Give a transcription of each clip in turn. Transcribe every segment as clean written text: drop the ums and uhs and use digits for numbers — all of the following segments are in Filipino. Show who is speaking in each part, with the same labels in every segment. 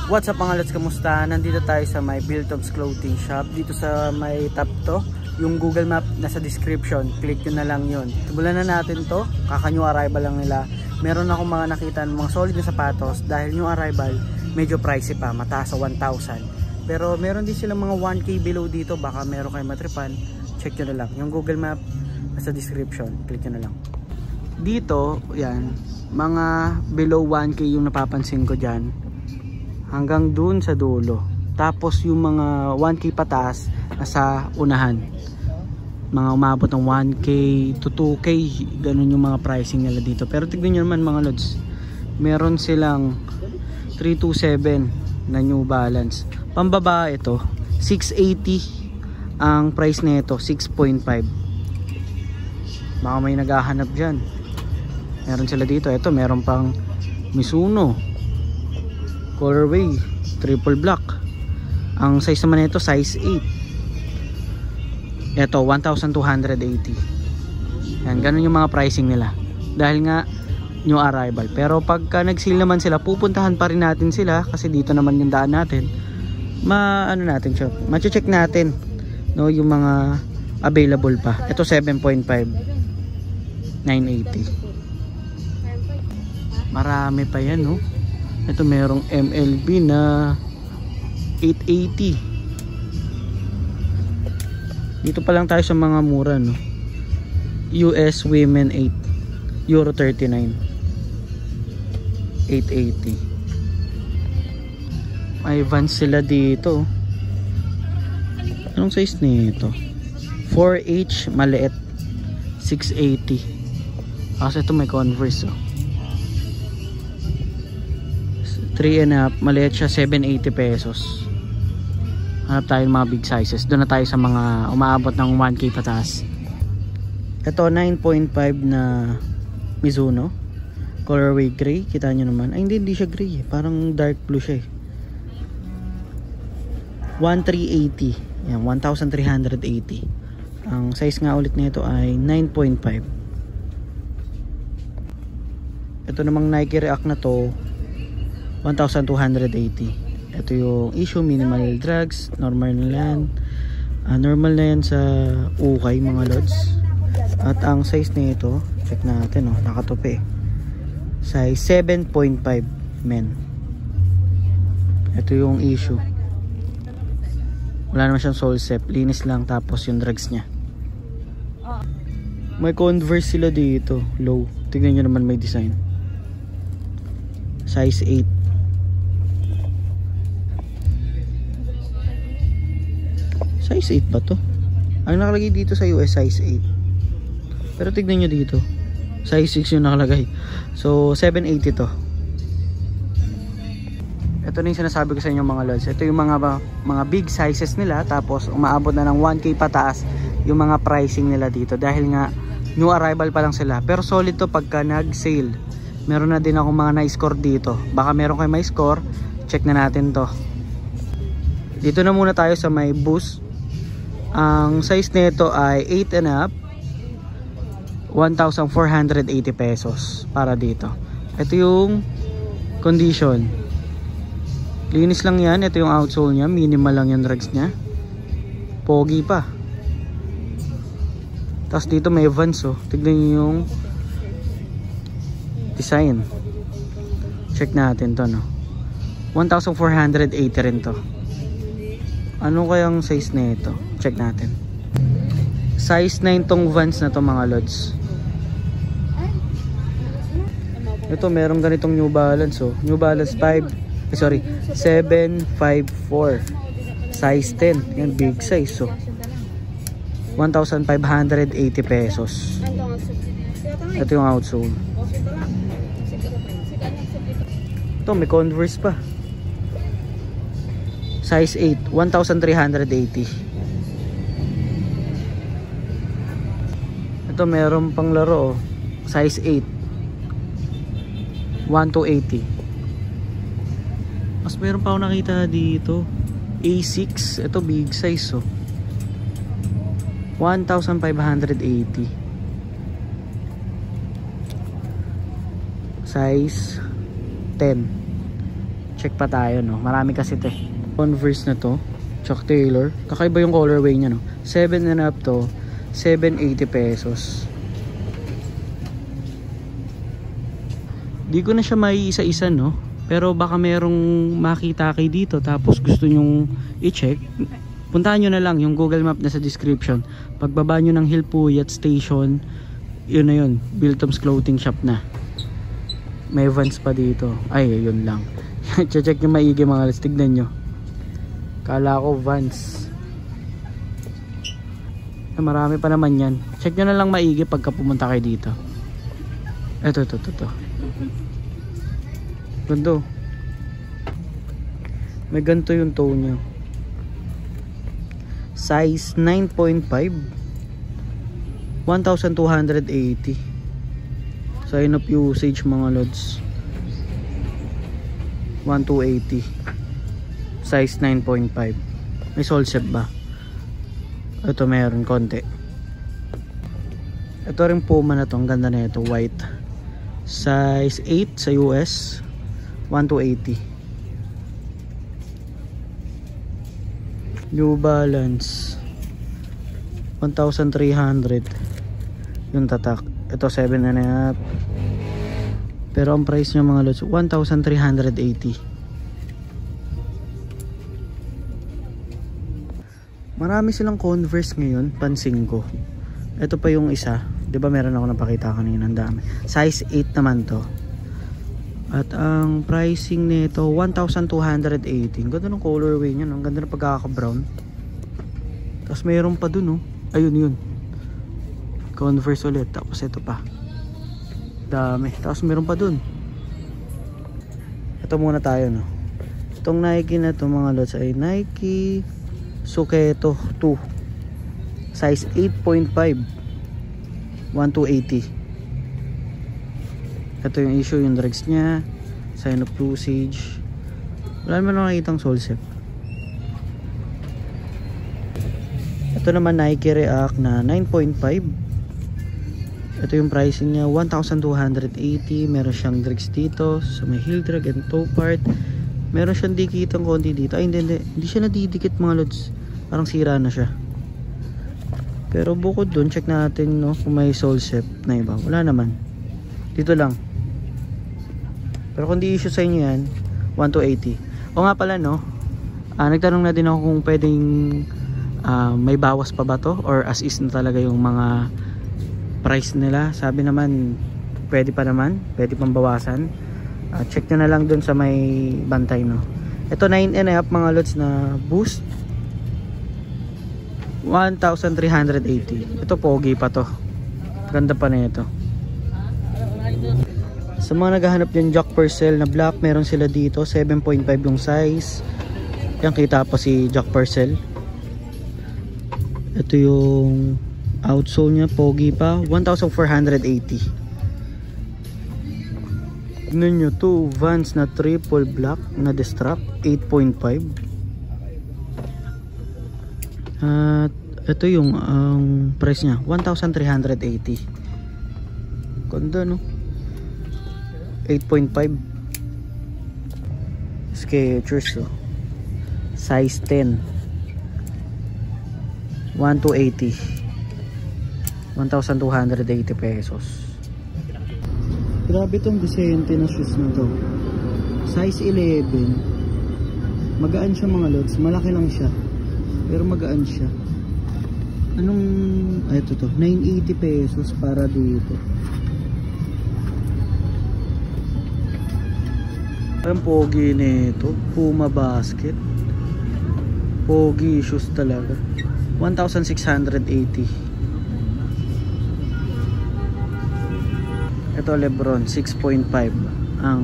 Speaker 1: What's up mga lods, kamusta? Nandito tayo sa may Biltobs Clothing Shop. Dito sa may top to. Yung Google Map nasa description. Click nyo na lang yun. Simulan na natin to. Kaka-new arrival lang nila. Meron akong mga nakita ng mga solid na sapatos. Dahil new arrival, medyo pricey pa. Mataas sa 1,000. Pero meron din silang mga 1K below dito. Baka meron kayo matripan. Check nyo na lang. Yung Google Map nasa description. Click nyo na lang. Dito, yan. Mga below 1K yung napapansin ko dyan. Hanggang dun sa dulo. Tapos yung mga 1K pataas nasa unahan. Mga umabot ng 1K to 2K. Ganun yung mga pricing nila dito. Pero tignan nyo naman mga lods. Meron silang 327 na New Balance. Pambaba ito. 680 ang price nito. 6.5. Baka may naghahanap dyan. Meron sila dito. Ito meron pang Mizuno colorway triple black. Ang size naman nito size 8. Ito 1,280. Yan, ganun yung mga pricing nila dahil nga new arrival. Pero pagka nag-sale naman sila, pupuntahan pa rin natin sila kasi dito naman yung daan natin. Ma-check natin no, yung mga available pa. Ito 7.5 980. Marami pa yan no. Ito merong MLB na 880. Dito pa lang tayo sa mga mura no. US Women 8 Euro 39 880. May Vans sila dito. Anong size nito? 4H maliit 680. Kasi ito may Converse oh. 3.5 maliit siya 780 pesos. Hanap tayo ng mga big sizes. Doon na tayo sa mga umaabot ng 1K pataas. Ito 9.5 na Mizuno colorway gray. Kita nyo naman. Ay hindi siya gray eh. Parang dark blue siya eh. 1,380. Yan, 1,380. Ang size nga ulit nito ay 9.5. Ito namang Nike React na to 1,280. Ito yung issue, minimal drugs, normal na yan. Normal na yan sa ukay mga lods. At ang size nito, check natin oh, nakatupi. Size 7.5 men. Ito yung issue. Wala naman siyang sole step, linis lang tapos yung drugs niya. May Converse sila dito, low. Tignan nyo naman may design. Size 8. Size 8 ba to? Ang nakalagay dito sa US size 8. Pero tignan nyo dito. Size 6 yung nakalagay. So 780 to. Ito na yung sinasabi ko sa inyo mga lods. Ito yung mga big sizes nila. Tapos umaabot na ng 1K pataas yung mga pricing nila dito. Dahil nga new arrival pa lang sila. Pero solid to pagka nag-sale. Meron na din ako mga na-score dito. Baka meron kayo may score. Check na natin to. Dito na muna tayo sa may Boost. Ang size nito ay 8.5, 1,480 pesos para dito. Ito yung condition. Linis lang yan. Ito yung outsole niya. Minimal lang yung drugs niya. Pogi pa. Tapos dito may Vans oh. Tignan nyo yung design. Check natin to no. 1,480 rin to. Ano kayang size na ito? Check natin. Size 9 tong Vans na to mga lods. Ito merong ganitong New Balance oh. New Balance 754. Size 10. Yan big size oh. 1,580 pesos. Ito yung outsole. Ito may Converse pa. Size 8, 1,380. Ito meron pang laro oh. Size 8, 1,280. Mas meron pa ako nakita dito A6, ito big size oh. 1,580. Size 10. check pa tayo, no? Marami kasi ito eh. Converse na to, Chuck Taylor. Kakaiba yung colorway nya, no? 7 and up to 780 pesos. Di ko na siya may isa-isa, no? Pero baka merong makita kayo dito tapos gusto nyong i-check, puntahan nyo na lang yung Google Map na sa description. Pagbaba nyo ng Hilpuyat Station, yun na yun, Biltoms Clothing Shop na. May Vans pa dito. Ay, yun lang. Check nyo maigi mga guys, tignan nyo. Kala ko Vans. Marami pa naman yan. Check nyo na lang maigi pagka pumunta kayo dito. Ito. Ganto. May ganto yung toe nyo. Size 9.5, 1,280. Sign of usage mga lods, 1,280. Size 9.5. May sole set ba? Ito meron konti. Ito rin Puma na to, ang ganda na ito, white. Size 8 sa US, 1,280. New Balance 1,300 yung tatak. Ito 7 and a half. Pero ang price niya mga lods, 1,380. Marami silang Converse ngayon, pansin ko. Ito pa yung isa, 'di ba meron ako napakita kanina, ang dami. Size 8 naman to. At ang pricing nito 1,280. Ang ganda ng colorway niya, no? Ang ganda ng pagkaka-brown. Tapos mayroon pa dun, no? Ayun yun. Converse ulit. Tapos ito pa. Dami. Tapos mayroon pa dun. Ito muna tayo, no? Itong Nike na to mga lods ay Nike Suketo 2. Size 8.5. 1,280. Ito yung issue, yung drags nya, sign of usage. Wala naman nakikitang sole set. Ito naman Nike React na 9.5. Ito yung pricing nya, 1,280. Meron siyang drags dito sa may heel drag and toe part. Meron siyang dikitang konti dito. Ay hindi siya nadidikit mga lods. Parang sira na siya. Pero bukod dun, check natin, no, kung may sole set na iba. Wala naman. Dito lang. Pero kung di issue sa inyo yan, 1,280. O nga pala, no, nagtanong na din ako kung pwedeng may bawas pa ba to or as is na talaga yung mga price nila. Sabi naman pwede pa naman, pwede pang bawasan. Check nyo na lang dun sa may bantay, no. Ito 9 and a half mga lots na Boost, 1,380. Ito pogi pa to, ganda pa na ito. Sa mga naghahanap yung Jack Purcell na black, meron sila dito 7.5 yung size. Yan, kita pa si Jack Purcell. Ito yung outsole nya, pogi pa, 1,480. Tignan nyo to, Vans na triple black na destrap, 8.5. At ito yung price nya, 1,380. Ganda, no? 8.5. Skechers, oh. Size 10, 1,280. 1,280 pesos. Grabe tong Vicente na shoes na to. Size 11. Magaan siya mga lods. Malaki lang siya, pero magaan siya. Anong, ito to, 980 pesos para dito. Ang pogi nito, Puma basket. Pogi shoes talaga. 1,680. Ito Lebron 6.5 ang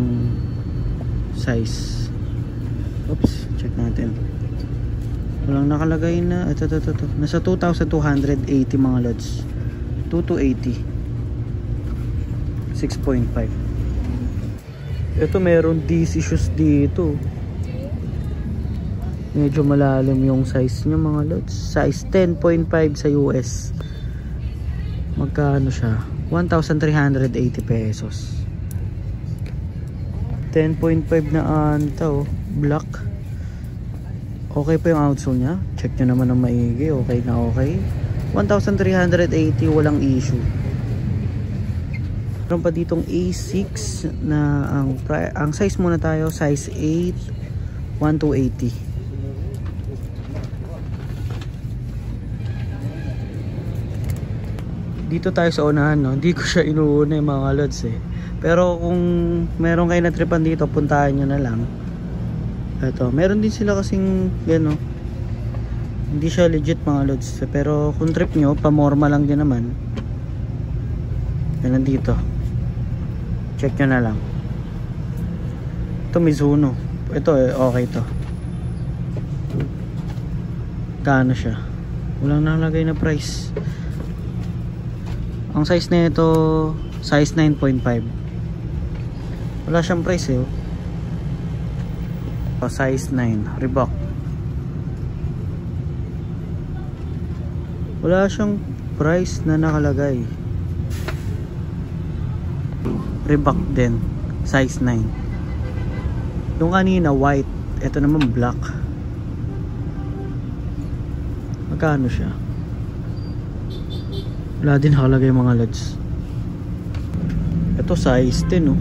Speaker 1: size. Oops, check natin. Walang nakalagay na. Ito. Nasa 2,280 mga lods. 2,280. 6.5. Ito meron DC shoes dito. Medyo malalim yung size niya mga lods. Size 10.5 sa US. Magkano siya? 1,380 pesos. 10.5 na anta oh. Black. Okay pa yung outsole nya. Check nyo naman ng maigi. Okay na okay. 1,380, walang issue. Meron pa ditong A6 na ang size muna tayo, size 8, 1,280. Dito tayo sa unahan, no? Hindi ko siya inuuna yung mga lods eh. Pero kung meron kayo na tripan dito, puntahan nyo na lang. Ito, meron din sila kasing gano. Hindi siya legit mga lods. Pero kung trip nyo, pamorma lang din naman. Yan nandito. Check nyo na lang. Ito Mizuno. Ito okay to. Kano siya? Walang nakalagay na price. Ang size na ito, size 9.5. Wala siyang price eh. Size 9, Reebok. Wala siyang price na nakalagay. Reebok din, size 9. Yung kanina white, ito naman black. Magkano siya? Wala din nakalagay mga lods. Ito size 10 oh.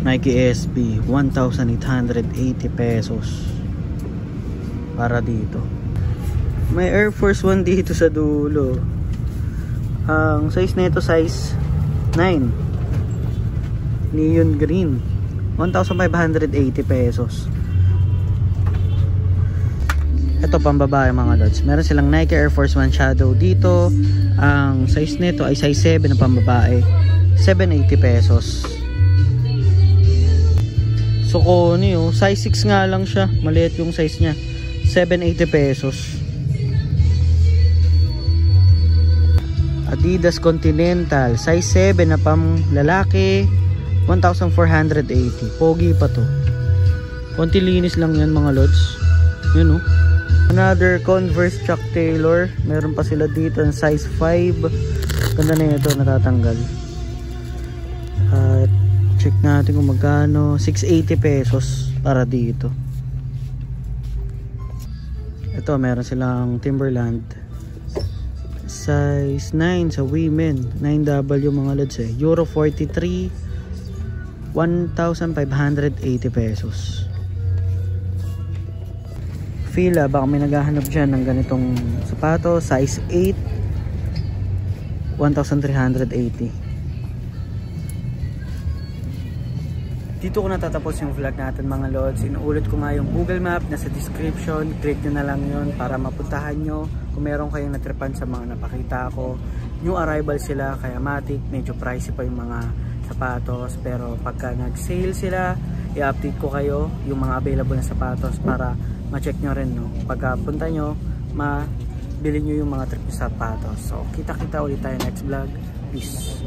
Speaker 1: Nike SB 1,880 pesos para dito. May Air Force 1 dito sa dulo. Ang size na ito size 9 neon green, 1,580 pesos. Ito pambabae mga lods. Meron silang Nike Air Force 1 Shadow dito. Ang size nito ay size 7 na pambabae, 780 pesos. Saucony oh, size 6 nga lang siya. Maliit yung size niya, 780 pesos. Adidas Continental size 7 na pam lalaki, 1,480. Pogi pa to. Konti linis lang yan mga lods. Yun oh. Another Converse Chuck Taylor. Meron pa sila dito ng size 5. Ganda na ito, natatanggal. At check natin kung magkano. 680 pesos para dito. Ito meron silang Timberland size 9 sa women, 9W mga lods eh. Euro 43, 1,580 pesos. Fila, baka may naghahanap dyan ng ganitong sapato, size 8, 1,380. Dito ko natatapos yung vlog natin mga lods. Inuulit ko nga yung Google Map nasa description. Click nyo na lang yun para mapuntahan nyo kung meron kayong natripan sa mga napakita ko. New arrival sila, kaya matik, medyo pricey pa yung mga sapatos. Pero pagka nag-sale sila, i-update ko kayo yung mga available na sapatos para ma-check nyo rin, no? Pagka punta nyo, mabili nyo yung mga trip sa sapatos. So, kita-kita ulit tayo next vlog. Peace!